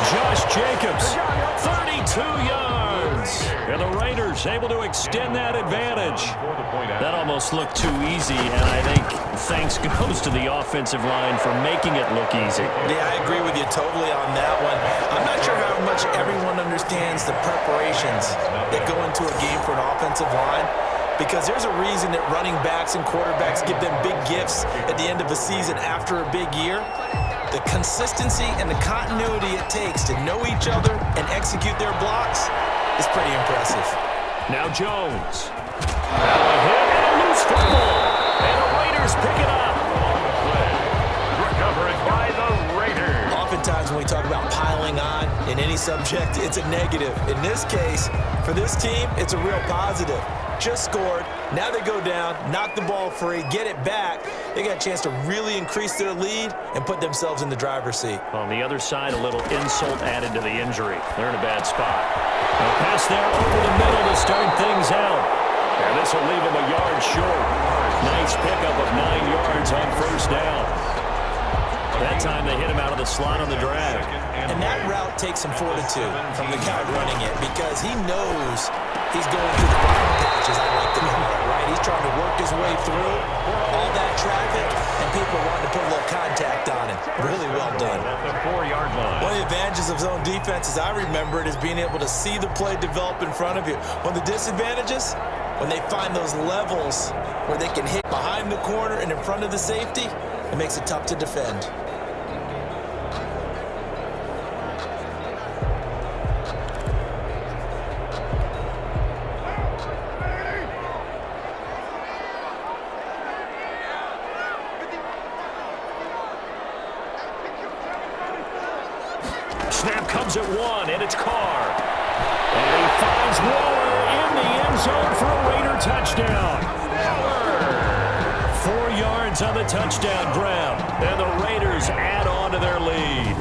Josh Jacobs, 32 yards. And the Raiders able to extend that advantage. That almost looked too easy, and I think thanks goes to the offensive line for making it look easy. Yeah, I agree with you totally on that one. I'm not sure how much everyone understands the preparations that go into a game for an offensive line, because there's a reason that running backs and quarterbacks give them big gifts at the end of a season after a big year. The consistency and the continuity it takes to know each other and execute their blocks is pretty impressive. Now Jones. Now a hit and a loose football. And the Raiders pick it up. Recovered by the Raiders. Oftentimes when we talk about piling on in any subject, it's a negative. In this case, for this team, it's a real positive. Just scored. Now they go down, knock the ball free, get it back. They got a chance to really increase their lead and put themselves in the driver's seat. On the other side, a little insult added to the injury. They're in a bad spot. A pass there over the middle to start things out. And this will leave them a yard short. Nice pickup of 9 yards on first down. That time they hit him out of the slot on the drag. And that route takes some fortitude from the guy running it, because he knows he's going through the bottom patch, as I like to call it, right? He's trying to work his way through all that traffic, and people wanting to put a little contact on him. Really well done. At the 4-yard line. One of the advantages of zone defense, as I remember it, is being able to see the play develop in front of you. One of the disadvantages, when they find those levels where they can hit behind the corner and in front of the safety, it makes it tough to defend. Snap comes at 1, and it's Carr. And he finds Waller in the end zone for a Raider touchdown. 4 yards on the touchdown grab, and the Raiders add on to their lead.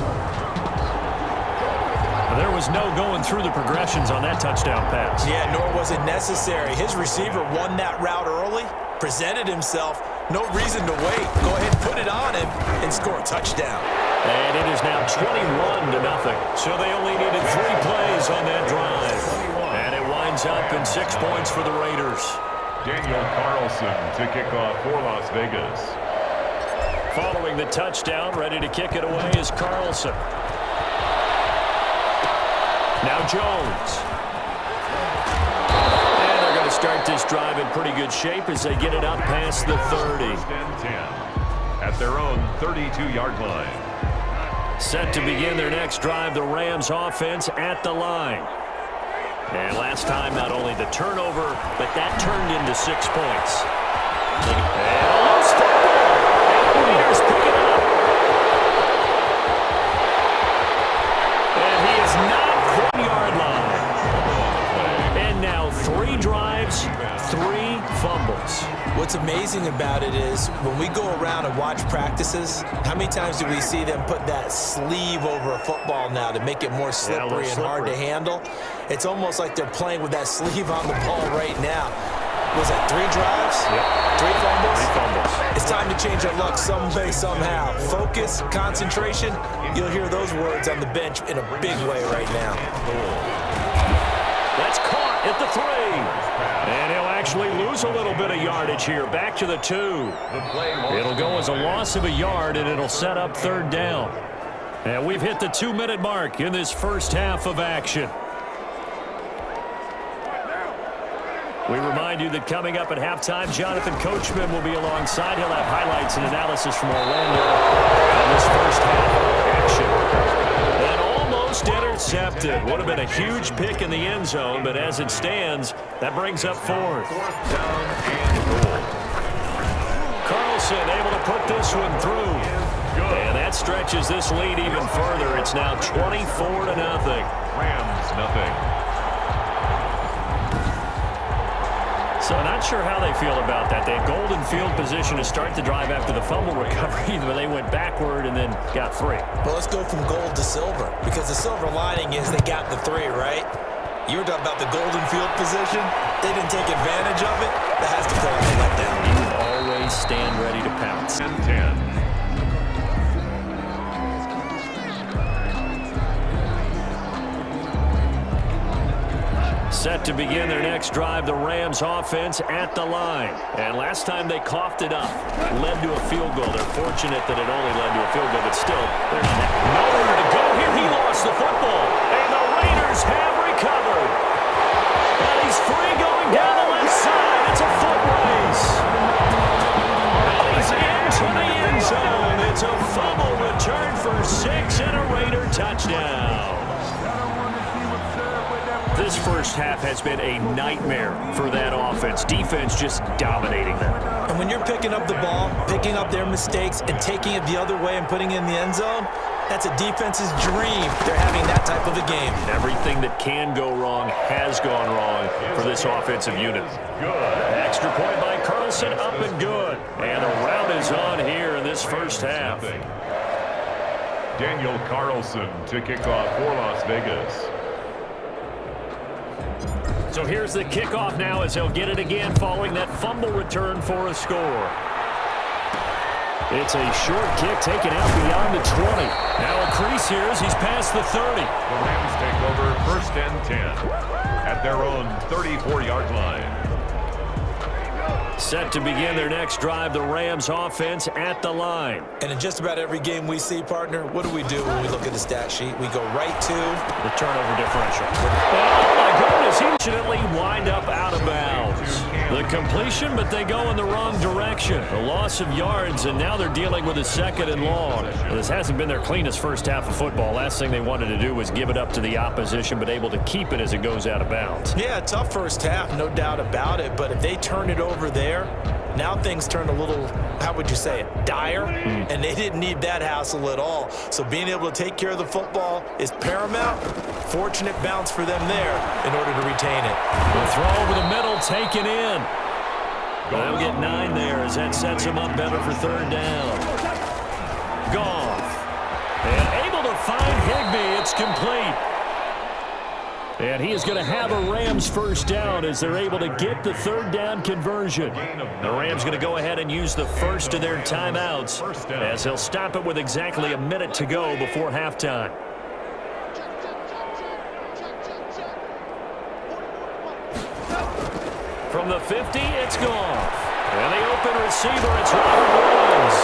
There was no going through the progressions on that touchdown pass. Yeah, nor was it necessary. His receiver won that route early, presented himself, no reason to wait. Go ahead, put it on him, and score a touchdown. And it is now 21-0. So they only needed 3 plays on that drive. And it winds up in 6 points for the Raiders. Daniel Carlson to kick off for Las Vegas. Following the touchdown, ready to kick it away is Carlson. Now Jones. And they're going to start this drive in pretty good shape as they get it up past the 30. First and 10 at their own 32-yard line. Set to begin their next drive, the Rams offense at the line. And last time, not only the turnover, but that turned into 6 points. And a loose football. And the Raiders pick it up. And he is not 1-yard line. And now 3 drives, 3 fumbles. What's amazing about it is when we go around and watch practices, how many times do we see them put that sleeve over a football now to make it more slippery and hard to handle? It's almost like they're playing with that sleeve on the ball right now. Was that 3 drives? Yep. 3 fumbles? 3 fumbles. It's time to change our luck someday, somehow. Focus, concentration, you'll hear those words on the bench in a big way right now. That's caught at the 3. And he'll actually lose a little bit of yardage here. Back to the 2. It'll go as a loss of a yard, and it'll set up 3rd down. And we've hit the 2-minute mark in this first half of action. We remind you that coming up at halftime, Jonathan Coachman will be alongside. He'll have highlights and analysis from Orlando on this first half of action. And almost intercepted. Would have been a huge pick in the end zone, but as it stands, that brings up 4th. Down and goal. Carlson able to put this one through. And that stretches this lead even further. It's now 24-0. Rams nothing. So not sure how they feel about that. They had golden field position to start the drive after the fumble recovery, but they went backward and then got 3. Well, let's go from gold to silver, because the silver lining is they got the 3, right? You were talking about the golden field position. They didn't take advantage of it. That has to feel like a letdown. You always stand ready to pounce. And 10. Set to begin their next drive, the Rams offense at the line. And last time they coughed it up, led to a field goal. They're fortunate that it only led to a field goal, but still, there's nowhere to go here. He lost the football, and the Raiders have recovered. And he's free going down the left side. It's a foot race. And he's into the end zone. It's a fumble return for 6 and a Raider touchdown. This first half has been a nightmare for that offense. Defense just dominating them. And when you're picking up the ball, picking up their mistakes, and taking it the other way and putting it in the end zone, that's a defense's dream. They're having that type of a game. Everything that can go wrong has gone wrong for this offensive unit. Extra point by Carlson, up and good. And the rout is on here in this first half. Daniel Carlson to kick off for Las Vegas. So here's the kickoff now as he'll get it again following that fumble return for a score. It's a short kick taken out beyond the 20. Now a crease here as he's past the 30. The Rams take over 1st and 10 at their own 34-yard line. Set to begin their next drive, the Rams offense at the line. And in just about every game we see, partner, what do we do when we look at the stat sheet? We go right to the turnover differential. Oh, my goodness, he fortunately wind up out of bounds. The completion, but they go in the wrong direction. A loss of yards, and now they're dealing with a 2nd and long. This hasn't been their cleanest first half of football. Last thing they wanted to do was give it up to the opposition, but able to keep it as it goes out of bounds. Yeah, tough first half, no doubt about it. But if they turn it over there, now things turn a little, how would you say it, dire, and they didn't need that hassle at all. So being able to take care of the football is paramount. Fortunate bounce for them there in order to retain it. The throw over the middle taken in. They'll get 9 there as that sets them up better for 3rd down. Goff. And able to find Higbee. It's complete. And he is going to have a Rams first down as they're able to get the 3rd down conversion. The Rams going to go ahead and use the first of their timeouts as he'll stop it with exactly a minute to go before halftime. From the 50, it's Goff. And the open receiver, it's Robert Woods.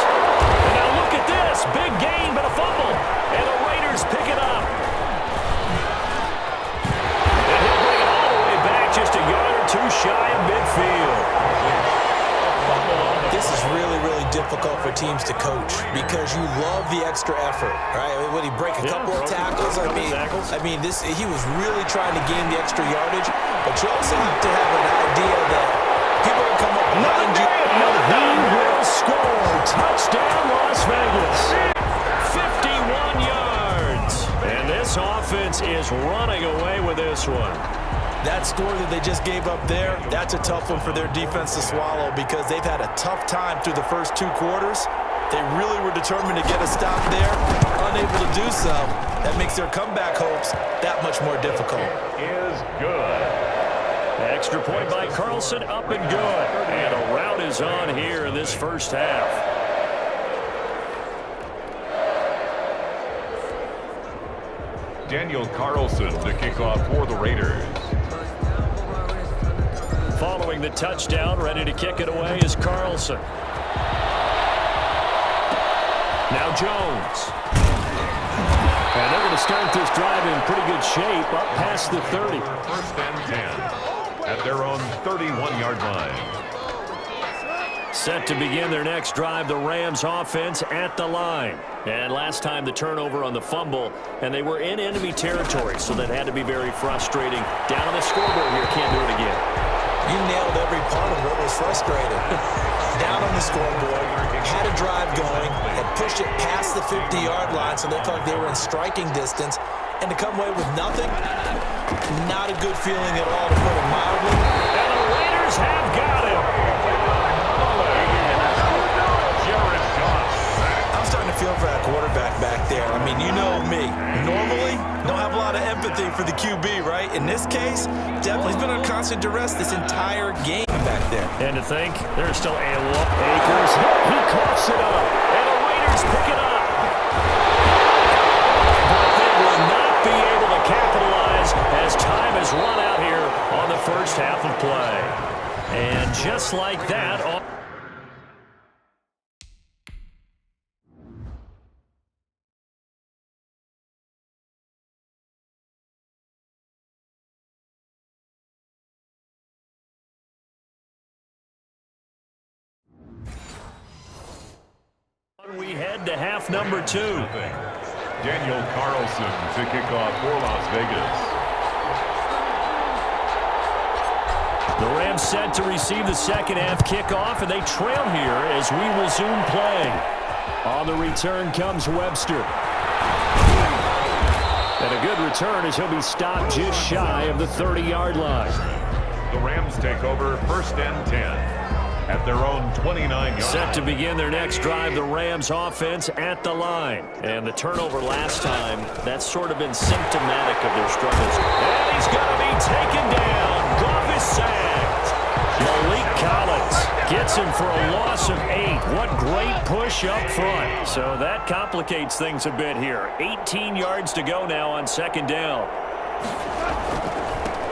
And now look at this. Big gain, but a fumble. And the Raiders pick it up. Just a yard or 2 shy of midfield. This is really, really difficult for teams to coach because you love the extra effort, right? Would he break a couple of tackles? I mean, he was really trying to gain the extra yardage, but you also have to have an idea that people will come up behind you. He will score. Touchdown, Las Vegas. 51 yards. And this offense is running away with this one. That score that they just gave up there, that's a tough one for their defense to swallow because they've had a tough time through the first 2 quarters. They really were determined to get a stop there, unable to do so. That makes their comeback hopes that much more difficult. It is good. Extra point by Carlson, up and good. And a rout is on here in this first half. Daniel Carlson to kick off for the Raiders. Following the touchdown, ready to kick it away is Carlson. Now Jones. And they're going to start this drive in pretty good shape, up past the 30. 1st and 10 at their own 31-yard line. Set to begin their next drive, the Rams offense at the line. And last time the turnover on the fumble, and they were in enemy territory, so that had to be very frustrating. Down on the scoreboard here, can't do it again. You nailed every part of what was frustrating. Down on the scoreboard, had a drive going, had pushed it past the 50-yard line, so they felt like they were in striking distance, and to come away with nothing, not a good feeling at all, to put it mildly. And the Raiders have got him. I'm starting to feel for that quarterback back there. I mean, you know me. Normally, don't have a lot of empathy for the QB, right? In this case, definitely he's been on constant duress this entire game back there. And to think, there's still Akers. He coughs it up, and the Raiders pick it up. But they will not be able to capitalize as time has run out here just like that. We head to half number 2. Daniel Carlson to kick off for Las Vegas. The Rams set to receive the second half kickoff, and they trail here as we resume play. On the return comes Webster. And a good return as he'll be stopped just shy of the 30-yard line. The Rams take over 1st and 10 at their own 29-yard. Set to begin their next drive, the Rams offense at the line. And the turnover last time, that's sort of been symptomatic of their struggles. And he's going to be taken down. Goff is sacked. Malik Collins gets him for a loss of 8. What great push up front. So that complicates things a bit here. 18 yards to go now on 2nd down.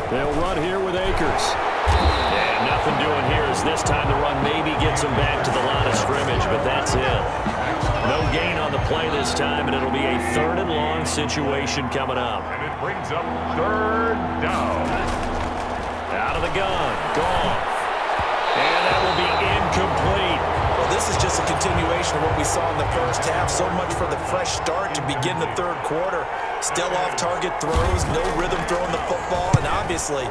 They'll run here with Akers. And nothing doing here as this time the run maybe gets him back to the line of scrimmage, but that's it. No gain on the play this time, and it'll be a 3rd and long situation coming up. And it brings up 3rd down. Out of the gun, Goff. And that will be incomplete. Well, this is just a continuation of what we saw in the first half. So much for the fresh start to begin the 3rd quarter. Still off-target throws, no rhythm throwing the football, and obviously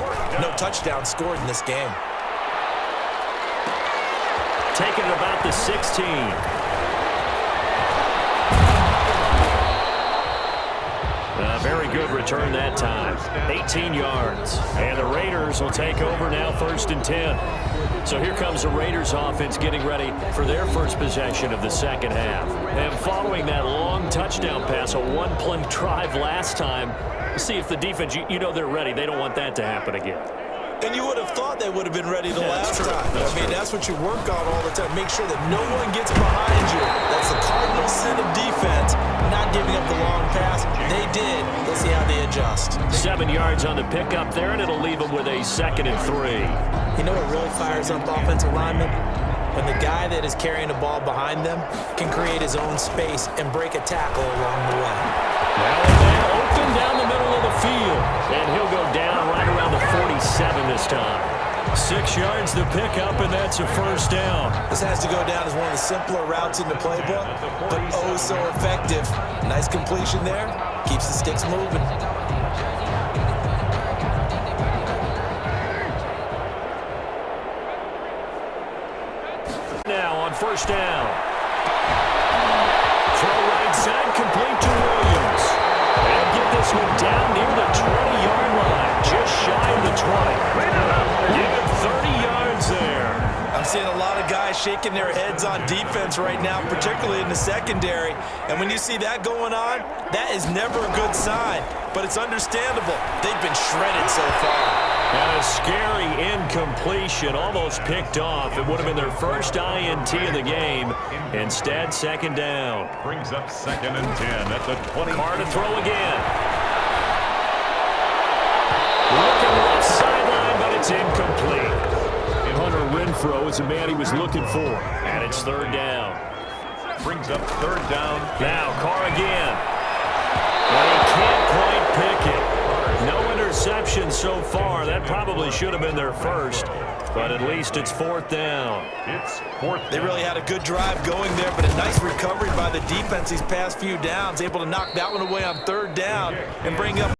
no touchdown scored in this game. Taking it about the 16. A very good return that time. 18 yards. And the Raiders will take over now 1st and 10. So here comes the Raiders offense getting ready for their first possession of the second half. And following that long touchdown pass, a one-play drive last time, see if the defense, you know they're ready. They don't want that to happen again. And you would have thought they would have been ready the last time. That's what you work on all the time. Make sure that no one gets behind you. That's the cardinal sin of defense, not giving up the long pass. They did. Let's see how they adjust. 7 yards on the pickup there, and it'll leave them with a 2nd and 3. You know what really fires up offensive linemen? When the guy that is carrying the ball behind them can create his own space and break a tackle along the way. Now a man open down the middle of the field, and he'll go down right around the 47 this time. 6 yards to pick up, and that's a 1st down. This has to go down as one of the simpler routes in the playbook, but oh so effective. Nice completion there. Keeps the sticks moving. Now on 1st down. Throw right side, complete to Williams. And get this one down near the 20-yard line, just shy of the 20. Give him 30 yards there. I'm seeing a lot of guys shaking their heads on defense right now, particularly in the secondary. And when you see that going on, that is never a good sign. But it's understandable. They've been shredded so far. And a scary incompletion, almost picked off. It would have been their first INT of the game. Instead, 2nd down. Brings up 2nd and 10 at the 20. Carr to throw again. Looking left sideline, but it's incomplete. Hunter Renfrow is the man he was looking for. And it's 3rd down. Brings up 3rd down. Now Carr again. And he can't quite pick it. No interception so far. That probably should have been their first, but at least it's 4th down. It's 4th down. They really had a good drive going there, but a nice recovery by the defense these past few downs, able to knock that one away on 3rd down and bring up